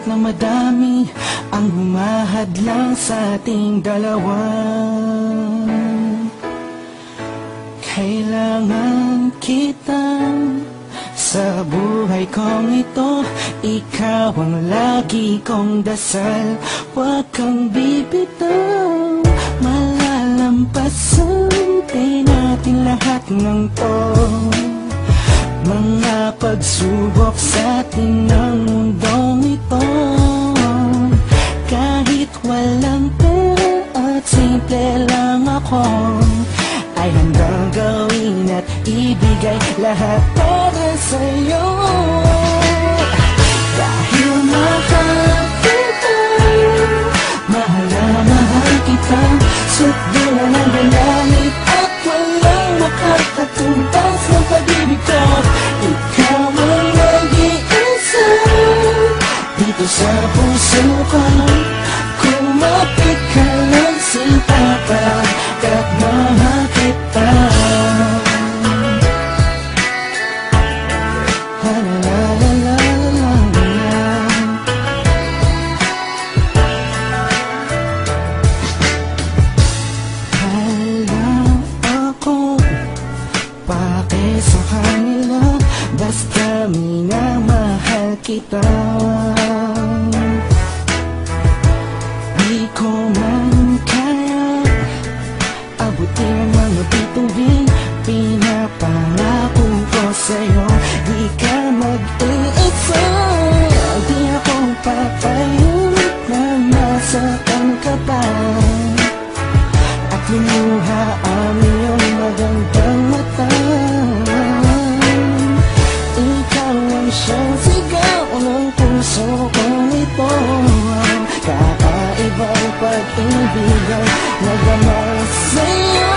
na madami ang humahadlang sa ating dalawa. Kailangan kita sa buhay kong ito. Ikaw ang lagi kong dasal. Huwag kang bibitaw, malalampasan din natin lahat ng to. Mga pagsubok sa atin ng mundong ito. Kahit walang pera at simple lang ako, ay handang gawin at ibigay lahat para sa'yo. Dahil mahal kita, mahal na mahal kita, sukdula ng galamit at walang makakatumbas ng pag-ibig ko. Ikaw ang nag-iisa dito sa puso ko. Kumapit ka lang sinta pa at mahal kita. Sa kanila, basta minamahal kita. Di ko man kaya abutin ang mga bituin. Pinapangako ko sa'yo, di ka mag-iisa. Di ako papayag na masaktan ka pa at lumuha ang iyong magandang mata. Siyang sigaw ng puso kong ito, kakaibang pag-ibig ang nagamay sa'yo.